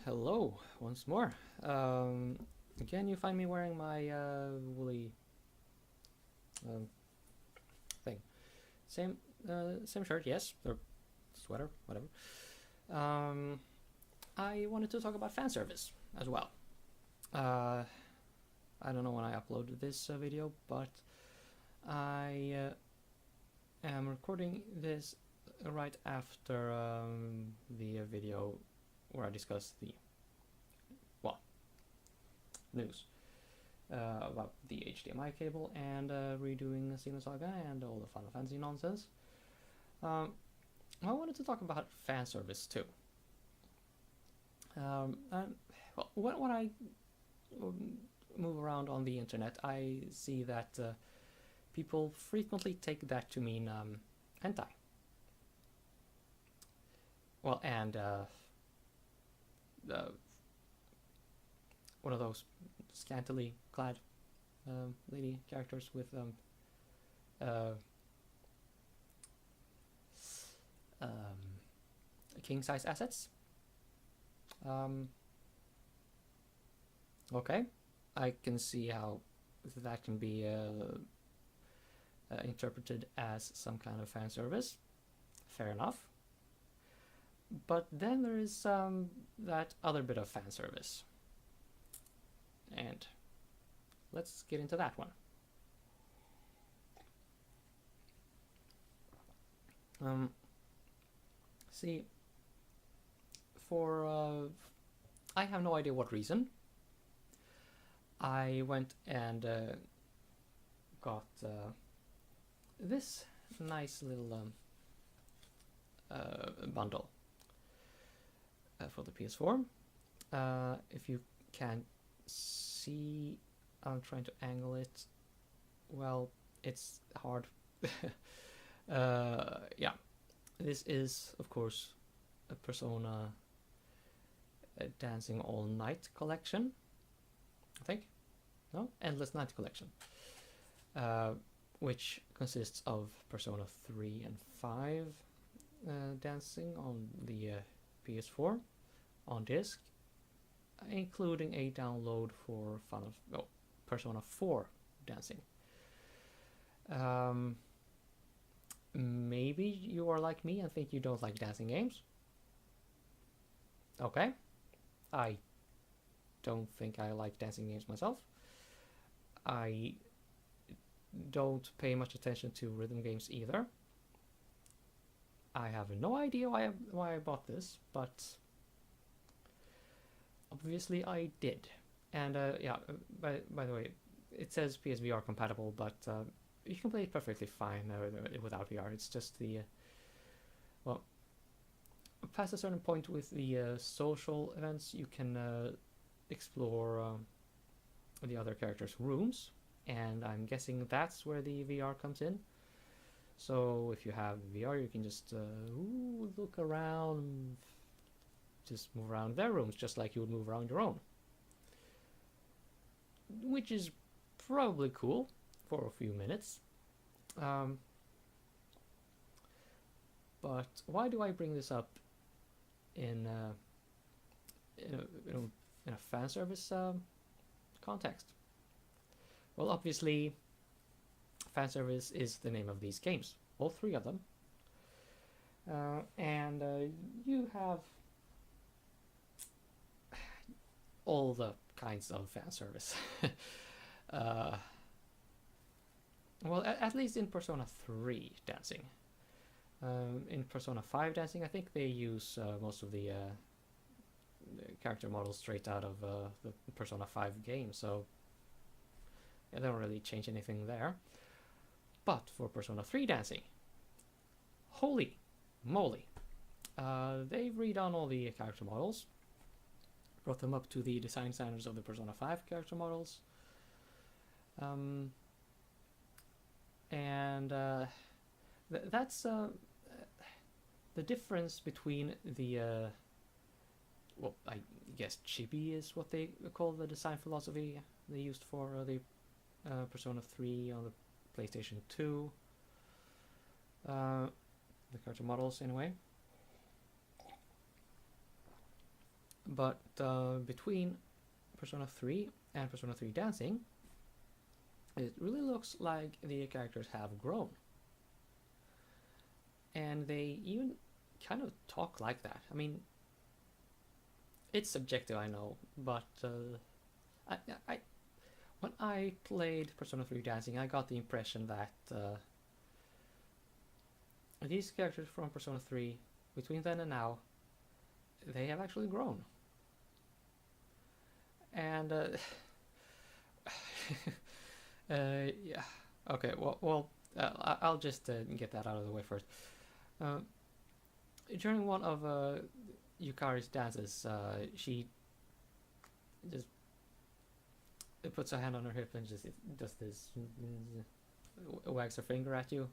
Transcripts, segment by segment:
Hello, once more. Again, you find me wearing my woolly um, thing. Same shirt, yes, or sweater, whatever. I wanted to talk about fan service as well. I don't know when I uploaded this video, but I am recording this right after the video where I discussed the news about the HDMI cable and redoing Xenosaga and all the Final Fantasy nonsense. I wanted to talk about fan service too. And, well, when I move around on the internet, I see that people frequently take that to mean hentai. Well, and one of those scantily clad lady characters with king size assets. Okay, I can see how that can be interpreted as some kind of fan service. Fair enough. But then there is that other bit of fan service. And let's get into that one. See, for I have no idea what reason, I went and got this nice little bundle for the PS4. If you can see, I'm trying to angle it. Well, it's hard. Yeah, this is of course a Persona Dancing All Night collection, I think. No, Endless Night collection, which consists of Persona 3 and 5 dancing on the PS4 on disc, including a download for Persona 4 dancing. Maybe you are like me and think you don't like dancing games. Okay, I don't think I like dancing games myself. I don't pay much attention to rhythm games either. I have no idea why I bought this, but obviously I did. And yeah, by the way, it says PSVR compatible, but you can play it perfectly fine without VR. It's just the well, past a certain point with the social events, you can explore the other characters' rooms, and I'm guessing that's where the VR comes in. So if you have VR, you can just look around, just move around their rooms, just like you would move around your own, which is probably cool for a few minutes. But why do I bring this up in a fan service context? Well, obviously, fan service is the name of these games, all three of them, and you have all the kinds of fan service. Well, at least in Persona 3 dancing. In Persona 5 dancing, I think they use most of the character models straight out of the Persona 5 game, so yeah, they don't really change anything there. But for Persona 3 dancing, holy moly, they've redone all the character models, brought them up to the design standards of the Persona 5 character models, and that's the difference between the well, I guess chibi is what they call the design philosophy they used for the Persona 3 on the PlayStation 2, the character models anyway. But between Persona 3 and Persona 3 Dancing, it really looks like the characters have grown. And they even kind of talk like that. I mean, it's subjective, I know, but I when I played Persona 3 Dancing, I got the impression that these characters from Persona 3, between then and now, they have actually grown. And yeah, okay. Well, I'll just get that out of the way first. During one of Yukari's dances, she just puts her hand on her hip and just does this, wags her finger at you.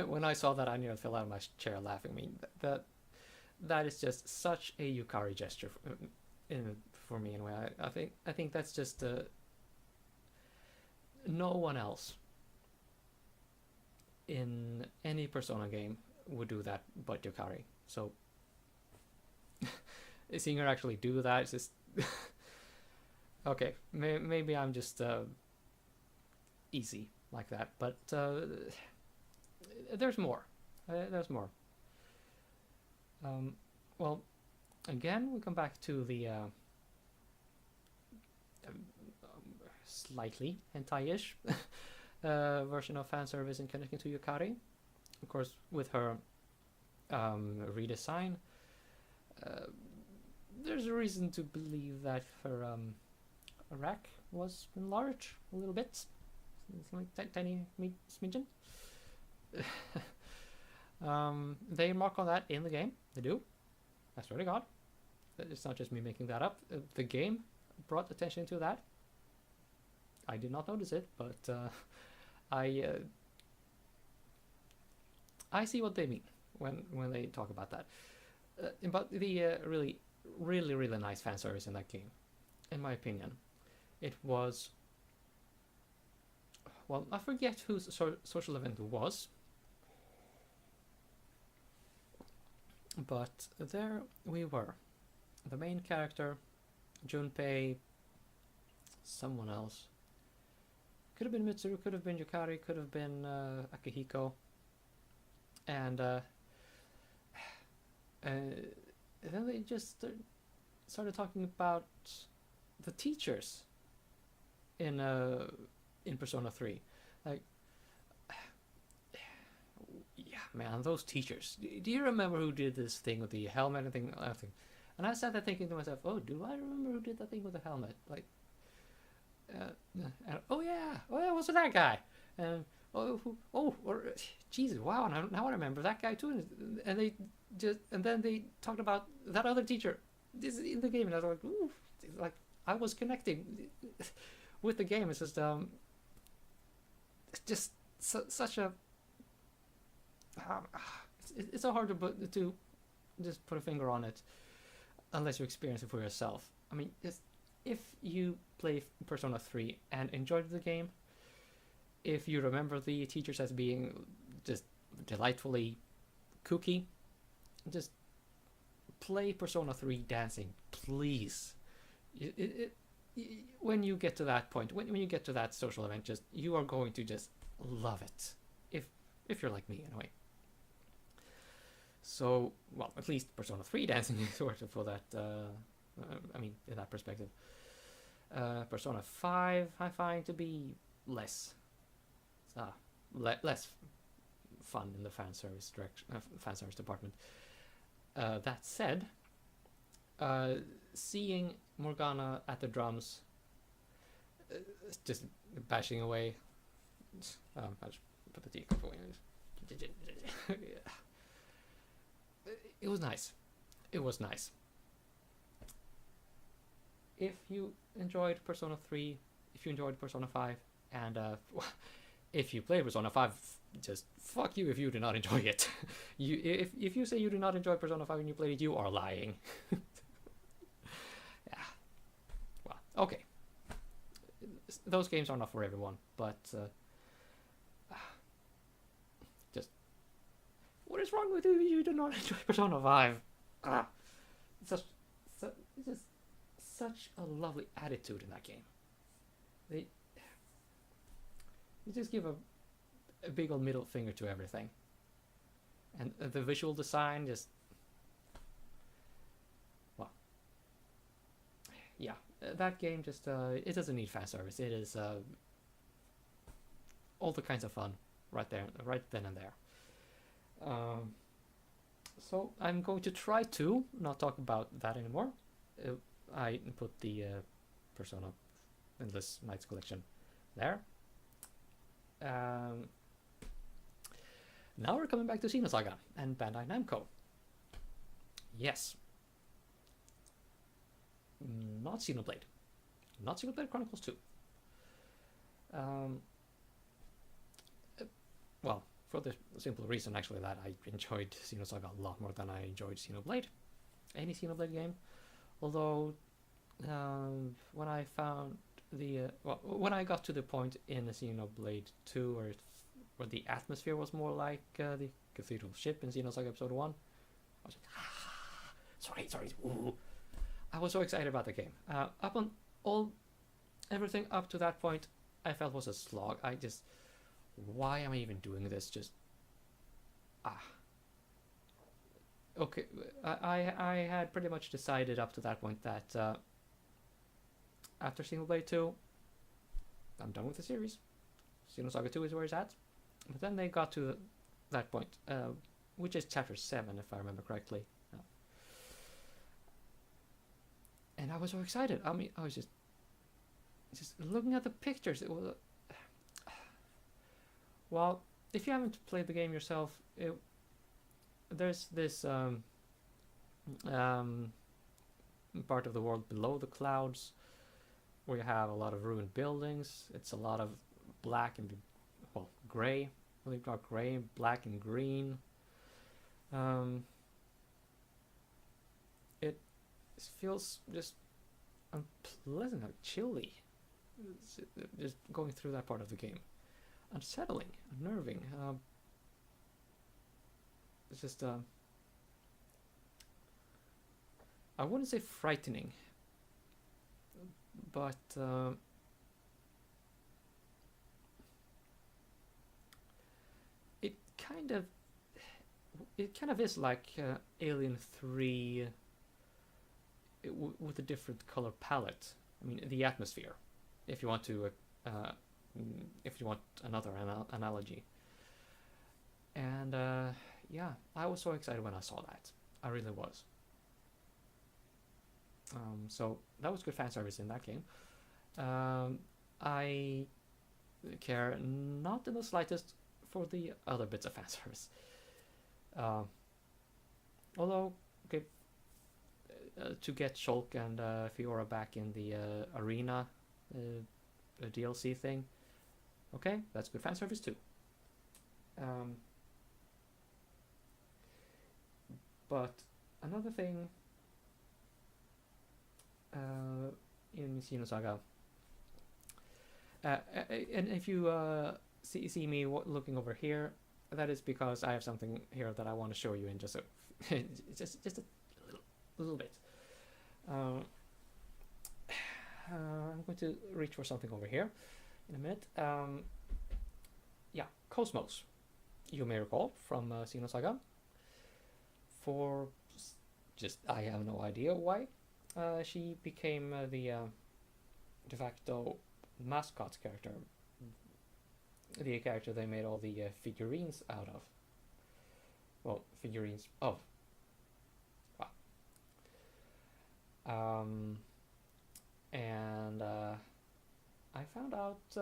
When I saw that, I nearly fell out of my chair laughing. I mean, that is just such a Yukari gesture for me anyway. I think that's just no one else in any Persona game would do that but Yukari. So seeing her actually do that is just okay. Maybe I'm just easy like that, but there's more. There's more. Well, again, we come back to the slightly hentai-ish version of fan service in connecting to Yukari. Of course, with her redesign, there's a reason to believe that her rack was enlarged a little bit. It's like tiny smidgen. They mark on that in the game. They do. I swear to God. It's not just me making that up. The game brought attention to that. I did not notice it, but I see what they mean when they talk about that. But the really nice fan service in that game, in my opinion, it was. Well, I forget whose social event it was, but there we were. The main character, Junpei, someone else. Could have been Mitsuru, could have been Yukari, could have been Akihiko. And then they just started talking about the teachers in Persona 3. Like, yeah, man, those teachers. Do you remember who did this thing with the helmet and thing? And I sat there thinking to myself, oh, do I remember who did that thing with the helmet? Like, oh yeah, was it that guy? And Jesus, wow! Now I remember that guy too. And then they talked about that other teacher. This is in the game, and I was like, ooh, like I was connecting with the game. It's just such a. It's so hard to just put a finger on it, unless you experience it for yourself. I mean, if you play Persona 3 and enjoyed the game, if you remember the teachers as being just delightfully kooky, just play Persona 3 Dancing, please. When you get to that point, when you get to that social event, you are going to just love it. If you're like me, anyway. So, well, at least Persona 3 Dancing is sort of for that, I mean, in that perspective. Persona 5 I find to be less fun in the fan service department. That said, seeing Morgana at the drums, just bashing away. I just put the teacup away. It was nice. It was nice. If you enjoyed Persona 3, if you enjoyed Persona 5, and if you played Persona 5, just fuck you if you do not enjoy it. If you say you do not enjoy Persona 5 when you played it, you are lying. Yeah. Well, okay. Those games are not for everyone, but just what is wrong with you? You do not enjoy Persona 5. Just it's just such a lovely attitude in that game. They just give a big old middle finger to everything, and the visual design just, well, yeah, that game just it doesn't need fan service. It is all the kinds of fun right there, right then and there. So I'm going to try to not talk about that anymore. I put the Persona Endless Nights collection there. Now we're coming back to Xenosaga and Bandai Namco. Yes. Not Xenoblade. Not Xenoblade Chronicles 2. Well, for the simple reason, actually, that I enjoyed Xenosaga a lot more than I enjoyed Xenoblade. Any Xenoblade game. Although, when I found when I got to the point in Xenoblade 2 where the atmosphere was more like the cathedral ship in Xenosaga Episode 1, I was like, sorry. Ooh. I was so excited about the game. Everything up to that point, I felt was a slog. Why am I even doing this? Okay, I had pretty much decided up to that point that after Xenoblade 2, I'm done with the series. Xenosaga 2 is where it's at. But then they got to that point, which is chapter 7, if I remember correctly. And I was so excited. I mean, I was just looking at the pictures. It was... Well, if you haven't played the game yourself, there's this part of the world below the clouds where you have a lot of ruined buildings. It's a lot of black and, well, gray. Really dark gray, black and green. It feels just unpleasant, chilly. Just going through that part of the game. Unsettling, unnerving. It's just I wouldn't say frightening, but it kind of is like Alien 3 with a different color palette. I mean, the atmosphere, if you want to another analogy. And yeah, I was so excited when I saw that. I really was. So that was good fan service in that game. I care not in the slightest for the other bits of fan service. Although, okay, to get Shulk and Fiora back in the arena DLC thing, okay, that's good fan service too. But another thing in Xenosaga, and if you see me looking over here, that is because I have something here that I want to show you in just a just a little bit. I'm going to reach for something over here in a minute. Yeah, KOS-MOS, you may recall from Xenosaga. For just, I have no idea why, she became the de facto mascot character, the character they made all the figurines out of. Well, figurines of. Wow. And I found out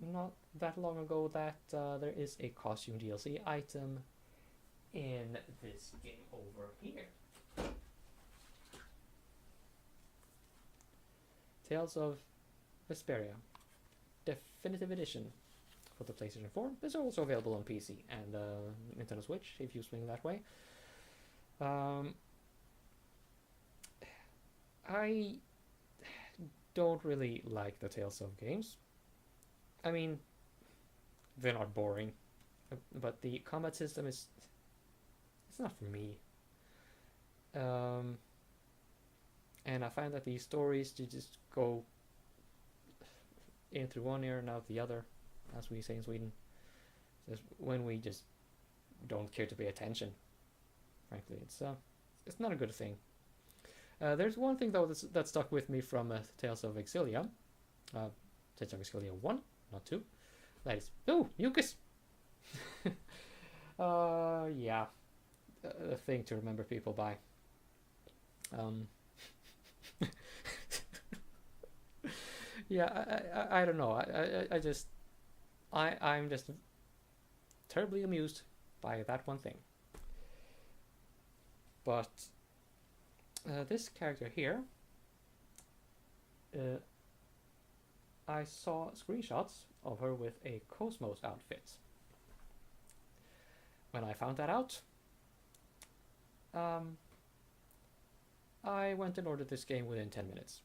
not that long ago that there is a costume DLC item in this game over here. Tales of Vesperia Definitive Edition for the PlayStation 4. It's also available on PC and Nintendo Switch if you swing that way. I don't really like the Tales of games. I mean, they're not boring, but the combat system is, it's not for me. and I find that these stories just go in through one ear and out the other, as we say in Sweden. Just when we just don't care to pay attention. Frankly, it's not a good thing. There's one thing though that stuck with me from Tales of Exilia, Tales of Exilia 1, not 2. That is mucus. Yeah, a thing to remember people by. Yeah, I don't know. I'm just terribly amused by that one thing. But this character here, I saw screenshots of her with a KOS-MOS outfit. When I found that out, I went and ordered this game within 10 minutes.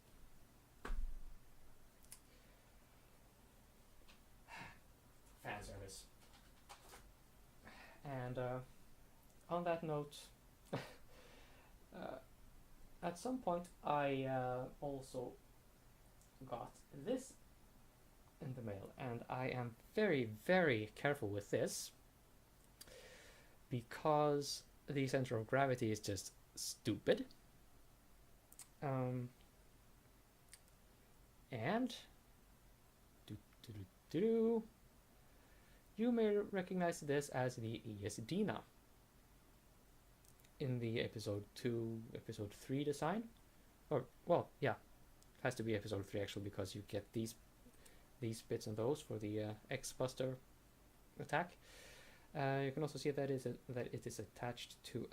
Fan service. And on that note, at some point I also got this in the mail, and I am very, very careful with this because the center of gravity is just stupid. And you may recognize this as the ESDina in the episode 3 design. Or, well, yeah, it has to be episode 3 actually, because you get these bits and those for the X-Buster attack. You can also see that it is attached to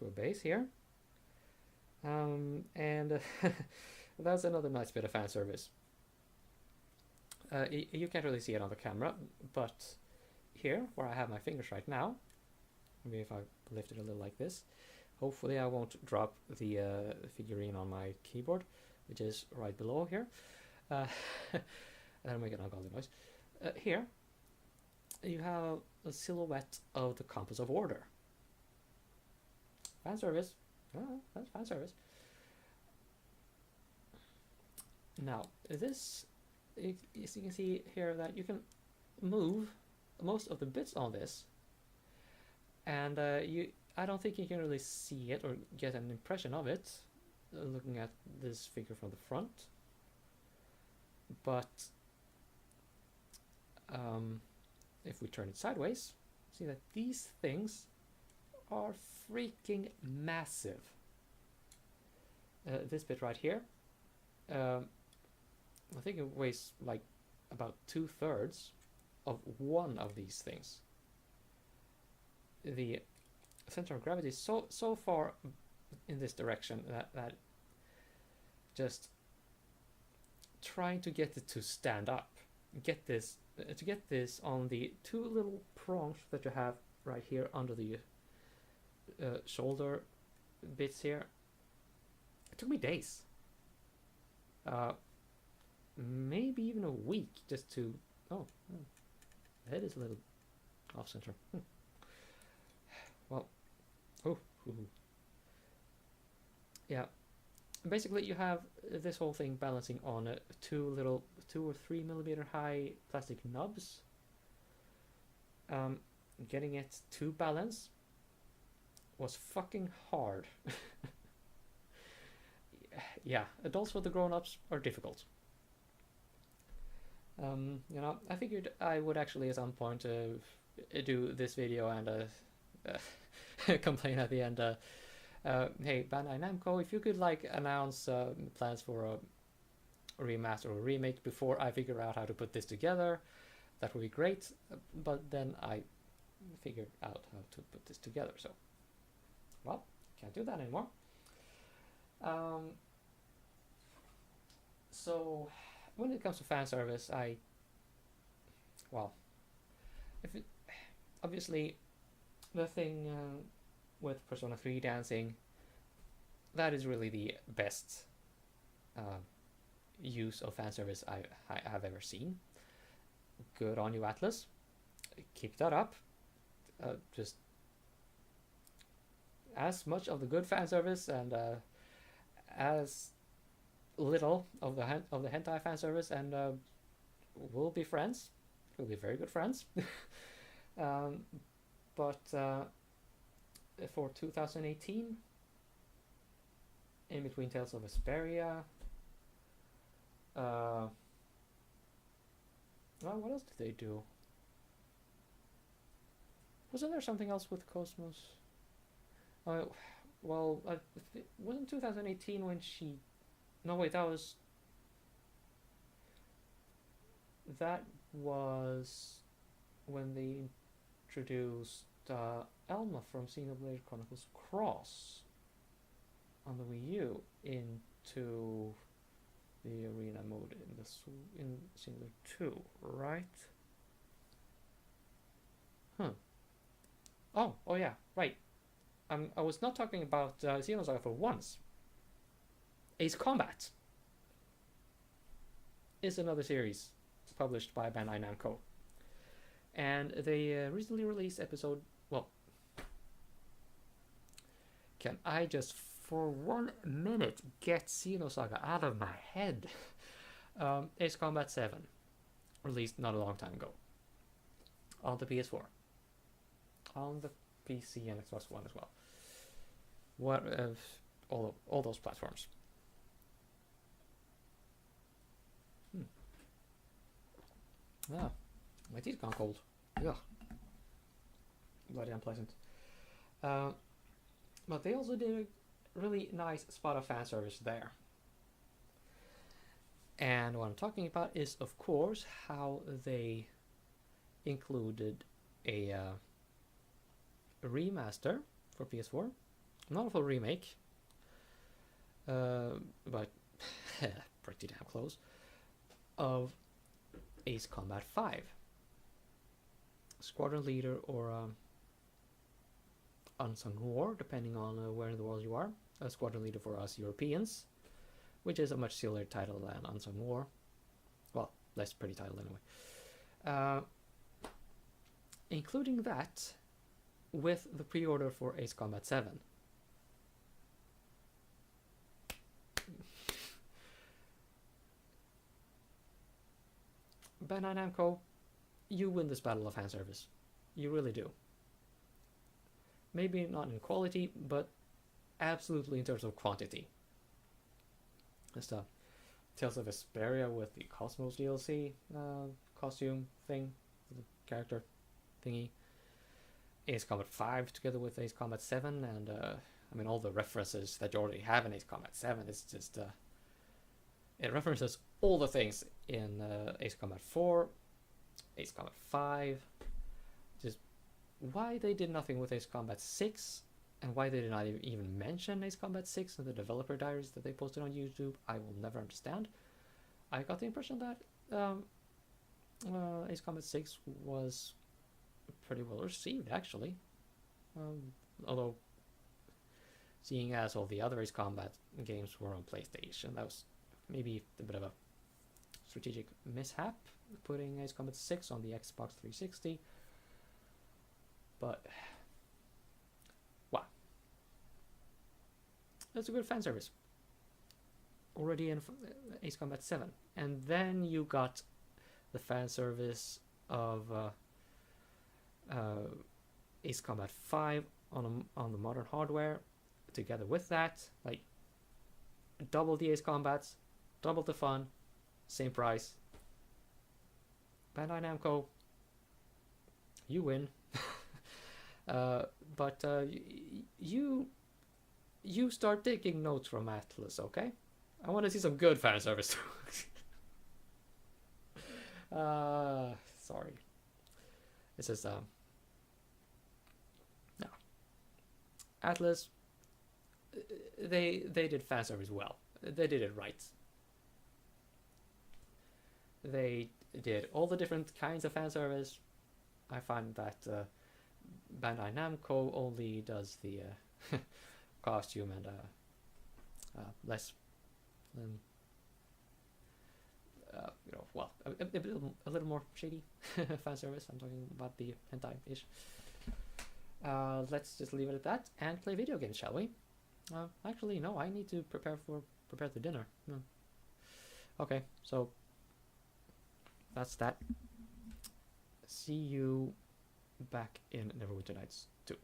a base here. And that's another nice bit of fan service. You can't really see it on the camera, but here, where I have my fingers right now, maybe if I lift it a little like this, hopefully I won't drop the figurine on my keyboard, which is right below here. That'll make an ungodly noise. Here, you have a silhouette of the Compass of Order. Fan service. That's fan service. Now, this, as you can see here, that you can move most of the bits on this, and I don't think you can really see it or get an impression of it looking at this figure from the front. But if we turn it sideways, see that these things are freaking massive. This bit right here, I think it weighs like about 2/3 of one of these things. The center of gravity is so far in this direction that just trying to get it to stand up, get this on the two little prongs that you have right here under the shoulder bits here. It took me days, maybe even a week, just to the head is a little off center. Well, yeah, basically you have this whole thing balancing on two or 3 millimeter high plastic nubs. Getting it to balance was fucking hard. Yeah, adults with the grown-ups are difficult. You know, I figured I would actually at some point do this video and complain at the end. Hey, Bandai Namco, if you could like announce plans for a remaster or remake before I figure out how to put this together, that would be great. But then I figured out how to put this together, so well, can't do that anymore. So when it comes to fan service, obviously the thing with Persona 3 dancing, that is really the best use of fan service I have ever seen. Good on you, Atlas. Keep that up. Just as much of the good fan service and as little of the hentai fan service, and we'll be friends. We'll be very good friends. um, but for 2018, in between Tales of Vesperia, well, what else did they do? Wasn't there something else with KOS-MOS? Well, wasn't 2018 when she... No, wait, that was when they introduced Elma from Xenoblade Chronicles Cross on the Wii U into the arena mode in Xenoblade 2, right? Oh yeah, right. I was not talking about Xenosaga for once. Ace Combat is another series published by Bandai Namco, and they recently released episode... Well, can I just for 1 minute get Xenosaga out of my head? Ace Combat 7, released not a long time ago on the PS4, on the PC and Xbox One as well. What all those platforms. Ah, my teeth gone cold. Yeah, bloody unpleasant. But they also did a really nice spot of fan service there. And what I'm talking about is, of course, how they included a remaster for PS4, not a full remake, but pretty damn close, of Ace Combat 5. Squadron Leader or Unsung War, depending on where in the world you are. Squadron Leader for us Europeans, which is a much sillier title than Unsung War. Well, less pretty title anyway. Including that with the pre-order for Ace Combat 7. Bandai Namco, you win this battle of fan service. You really do. Maybe not in quality, but absolutely in terms of quantity. Just Tales of Vesperia with the KOS-MOS DLC costume thing, the character thingy. Ace Combat 5 together with Ace Combat 7, and I mean all the references that you already have in Ace Combat 7. It's just it references all the things in Ace Combat 4, Ace Combat 5. Just why they did nothing with Ace Combat 6, and why they did not even mention Ace Combat 6 in the developer diaries that they posted on YouTube, I will never understand. I got the impression that Ace Combat 6 was pretty well received, actually. Although, seeing as all the other Ace Combat games were on PlayStation, that was maybe a bit of a strategic mishap, putting Ace Combat 6 on the Xbox 360. But, wow. That's a good fan service. Already in Ace Combat 7. And then you got the fan service of Ace Combat 5 on the modern hardware. Together with that, like, double the Ace Combats, double the fun, same price. Bandai Namco, you win. But you start taking notes from Atlas, okay? I want to see some good fan service. Sorry. It's just no. Atlas, they did fan service well. They did it right. They did all the different kinds of fan service. I find that Bandai Namco only does the costume and less than a little more shady fan service. I'm talking about the hentai-ish. Let's just leave it at that and play video games, shall we? Actually, no. I need to prepare the dinner. No. Okay, so that's that. See you back in Neverwinter Nights 2.